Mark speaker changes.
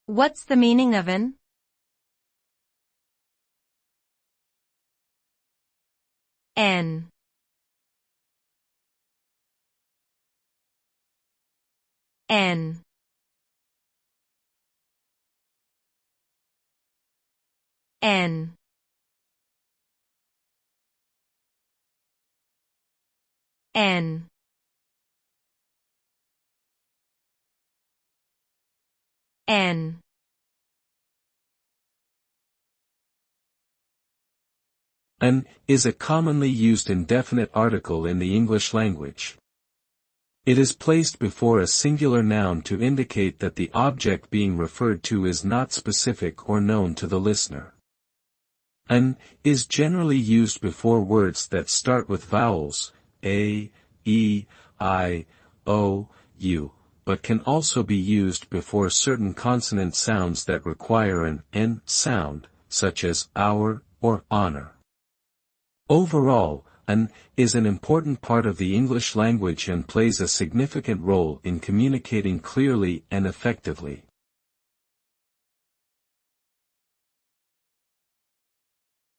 Speaker 1: What's the meaning of an? N. N. N. N. N.
Speaker 2: An is a commonly used indefinite article in the English language. It is placed before a singular noun to indicate that the object being referred to is not specific or known to the listener. An is generally used before words that start with vowels, a, e, I, o, u, but can also be used before certain consonant sounds that require an n sound, such as our or honor. Overall, an is an important part of the English language and plays a significant role in communicating clearly and effectively.